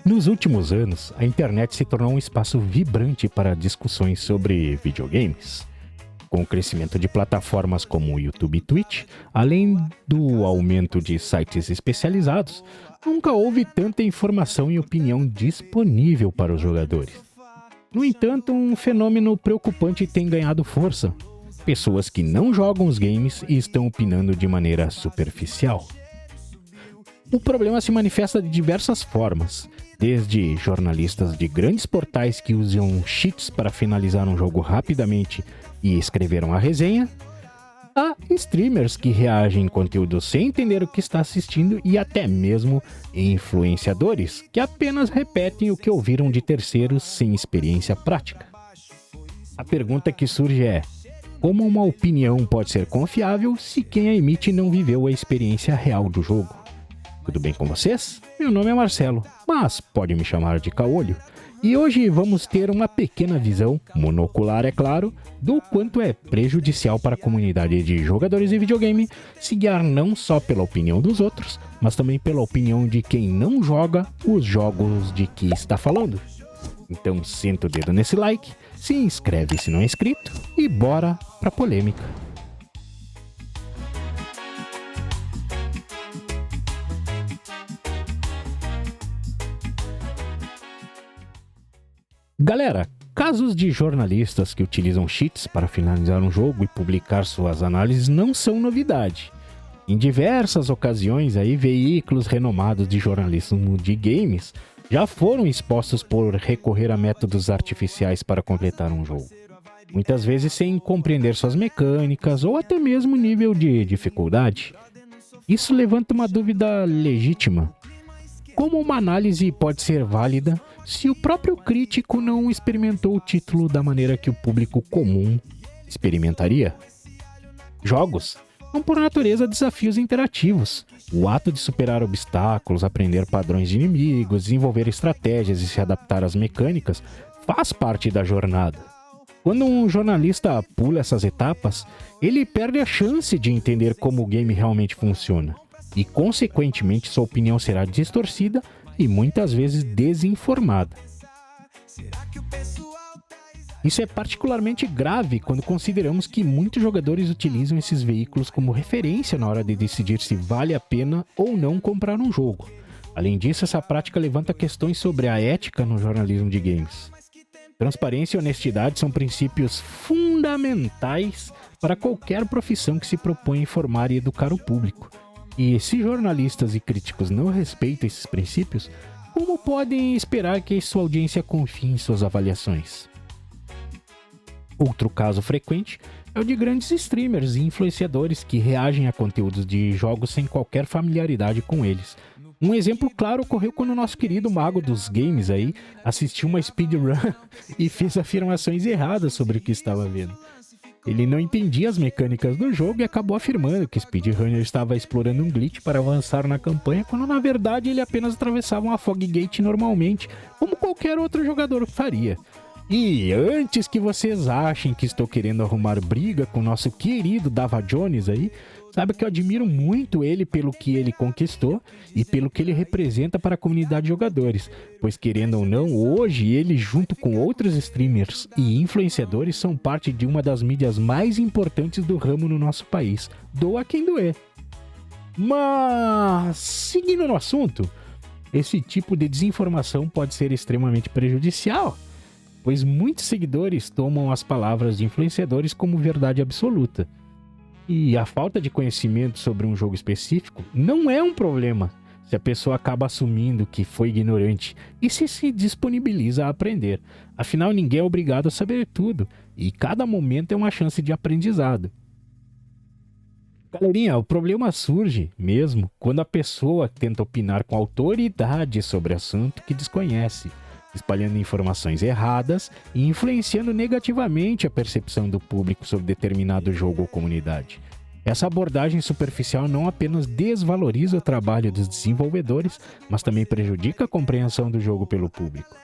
Nos últimos anos, a internet se tornou um espaço vibrante para discussões sobre videogames. Com o crescimento de plataformas como o YouTube e Twitch, além do aumento de sites especializados, nunca houve tanta informação e opinião disponível para os jogadores. No entanto, um fenômeno preocupante tem ganhado força. Pessoas que não jogam os games e estão opinando de maneira superficial. O problema se manifesta de diversas formas, desde jornalistas de grandes portais que usam cheats para finalizar um jogo rapidamente e escreveram a resenha, a streamers que reagem em conteúdo sem entender o que está assistindo e até mesmo influenciadores que apenas repetem o que ouviram de terceiros sem experiência prática. A pergunta que surge é: como uma opinião pode ser confiável se quem a emite não viveu a experiência real do jogo? Tudo bem com vocês? Meu nome é Marcelo, mas pode me chamar de Caolho. E hoje vamos ter uma pequena visão, monocular é claro, do quanto é prejudicial para a comunidade de jogadores de videogame se guiar não só pela opinião dos outros, mas também pela opinião de quem não joga os jogos de que está falando. Então senta o dedo nesse like, se inscreve se não é inscrito e bora pra polêmica. Galera, casos de jornalistas que utilizam cheats para finalizar um jogo e publicar suas análises não são novidade. Em diversas ocasiões, veículos renomados de jornalismo de games já foram expostos por recorrer a métodos artificiais para completar um jogo. Muitas vezes sem compreender suas mecânicas ou até mesmo nível de dificuldade. Isso levanta uma dúvida legítima. Como uma análise pode ser válida se o próprio crítico não experimentou o título da maneira que o público comum experimentaria? Jogos são por natureza desafios interativos. O ato de superar obstáculos, aprender padrões de inimigos, desenvolver estratégias e se adaptar às mecânicas faz parte da jornada. Quando um jornalista pula essas etapas, ele perde a chance de entender como o game realmente funciona. E, consequentemente, sua opinião será distorcida e muitas vezes desinformada. Isso é particularmente grave quando consideramos que muitos jogadores utilizam esses veículos como referência na hora de decidir se vale a pena ou não comprar um jogo. Além disso, essa prática levanta questões sobre a ética no jornalismo de games. Transparência e honestidade são princípios fundamentais para qualquer profissão que se propõe a informar e educar o público. E se jornalistas e críticos não respeitam esses princípios, como podem esperar que sua audiência confie em suas avaliações? Outro caso frequente é o de grandes streamers e influenciadores que reagem a conteúdos de jogos sem qualquer familiaridade com eles. Um exemplo claro ocorreu quando o nosso querido mago dos games assistiu uma speedrun e fez afirmações erradas sobre o que estava vendo. Ele não entendia as mecânicas do jogo e acabou afirmando que o speedrunner estava explorando um glitch para avançar na campanha, quando na verdade ele apenas atravessava uma fog gate normalmente, como qualquer outro jogador faria. E antes que vocês achem que estou querendo arrumar briga com o nosso querido Dava Jones saiba que eu admiro muito ele pelo que ele conquistou e pelo que ele representa para a comunidade de jogadores, pois querendo ou não, hoje ele junto com outros streamers e influenciadores são parte de uma das mídias mais importantes do ramo no nosso país. Doa quem doer. Mas, seguindo no assunto, esse tipo de desinformação pode ser extremamente prejudicial, pois muitos seguidores tomam as palavras de influenciadores como verdade absoluta. E a falta de conhecimento sobre um jogo específico não é um problema se a pessoa acaba assumindo que foi ignorante e se disponibiliza a aprender. Afinal, ninguém é obrigado a saber tudo e cada momento é uma chance de aprendizado. Galerinha, o problema surge mesmo quando a pessoa tenta opinar com autoridade sobre assunto que desconhece, espalhando informações erradas e influenciando negativamente a percepção do público sobre determinado jogo ou comunidade. Essa abordagem superficial não apenas desvaloriza o trabalho dos desenvolvedores, mas também prejudica a compreensão do jogo pelo público.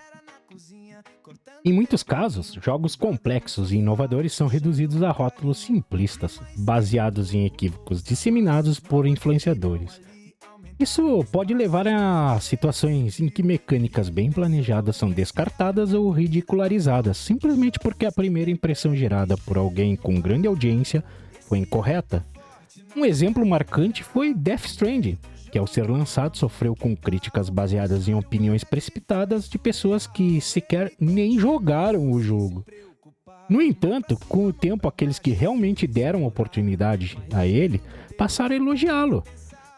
Em muitos casos, jogos complexos e inovadores são reduzidos a rótulos simplistas, baseados em equívocos disseminados por influenciadores. Isso pode levar a situações em que mecânicas bem planejadas são descartadas ou ridicularizadas, simplesmente porque a primeira impressão gerada por alguém com grande audiência foi incorreta. Um exemplo marcante foi Death Stranding, que ao ser lançado sofreu com críticas baseadas em opiniões precipitadas de pessoas que sequer nem jogaram o jogo. No entanto, com o tempo, aqueles que realmente deram oportunidade a ele passaram a elogiá-lo,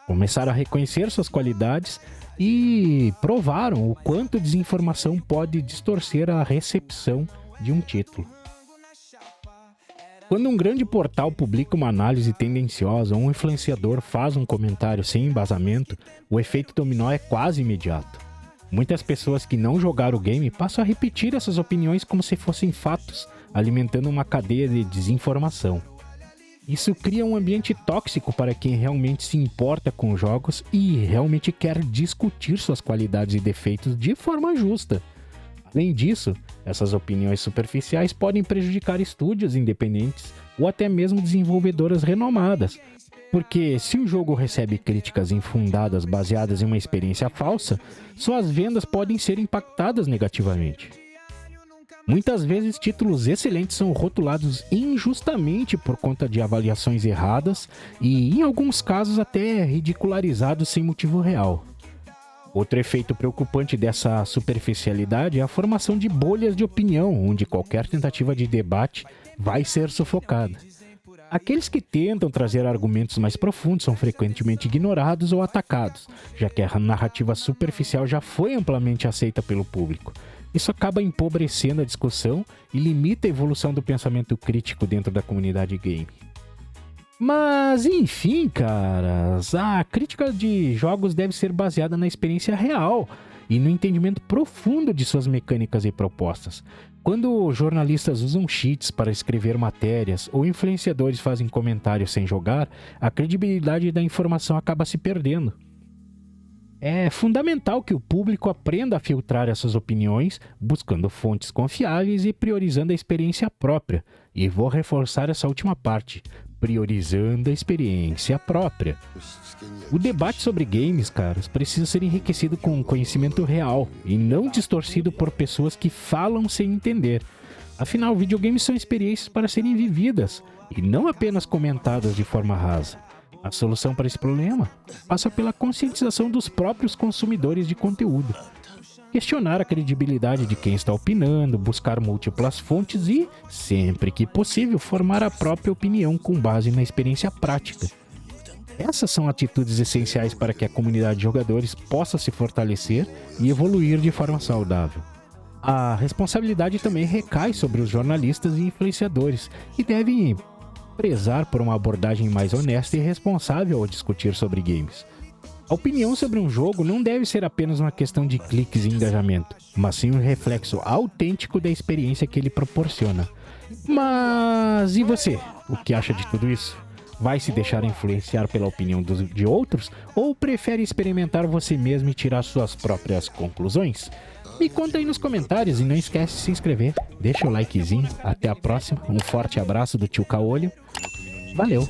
começaram a reconhecer suas qualidades e provaram o quanto desinformação pode distorcer a recepção de um título. Quando um grande portal publica uma análise tendenciosa ou um influenciador faz um comentário sem embasamento, o efeito dominó é quase imediato. Muitas pessoas que não jogaram o game passam a repetir essas opiniões como se fossem fatos, alimentando uma cadeia de desinformação. Isso cria um ambiente tóxico para quem realmente se importa com os jogos e realmente quer discutir suas qualidades e defeitos de forma justa. Além disso, essas opiniões superficiais podem prejudicar estúdios independentes ou até mesmo desenvolvedoras renomadas, porque se um jogo recebe críticas infundadas baseadas em uma experiência falsa, suas vendas podem ser impactadas negativamente. Muitas vezes, títulos excelentes são rotulados injustamente por conta de avaliações erradas e, em alguns casos, até ridicularizados sem motivo real. Outro efeito preocupante dessa superficialidade é a formação de bolhas de opinião, onde qualquer tentativa de debate vai ser sufocada. Aqueles que tentam trazer argumentos mais profundos são frequentemente ignorados ou atacados, já que a narrativa superficial já foi amplamente aceita pelo público. Isso acaba empobrecendo a discussão e limita a evolução do pensamento crítico dentro da comunidade game. Mas, enfim, caras, a crítica de jogos deve ser baseada na experiência real e no entendimento profundo de suas mecânicas e propostas. Quando jornalistas usam cheats para escrever matérias ou influenciadores fazem comentários sem jogar, a credibilidade da informação acaba se perdendo. É fundamental que o público aprenda a filtrar essas opiniões, buscando fontes confiáveis e priorizando a experiência própria. E vou reforçar essa última parte, priorizando a experiência própria. O debate sobre games, caras, precisa ser enriquecido com conhecimento real e não distorcido por pessoas que falam sem entender. Afinal, videogames são experiências para serem vividas e não apenas comentadas de forma rasa. A solução para esse problema passa pela conscientização dos próprios consumidores de conteúdo. Questionar a credibilidade de quem está opinando, buscar múltiplas fontes e, sempre que possível, formar a própria opinião com base na experiência prática. Essas são atitudes essenciais para que a comunidade de jogadores possa se fortalecer e evoluir de forma saudável. A responsabilidade também recai sobre os jornalistas e influenciadores, que devem prezar por uma abordagem mais honesta e responsável ao discutir sobre games. A opinião sobre um jogo não deve ser apenas uma questão de cliques e engajamento, mas sim um reflexo autêntico da experiência que ele proporciona. Mas e você? O que acha de tudo isso? Vai se deixar influenciar pela opinião de outros ou prefere experimentar você mesmo e tirar suas próprias conclusões? Me conta aí nos comentários e não esquece de se inscrever, deixa o likezinho, até a próxima, um forte abraço do tio Caolho, valeu!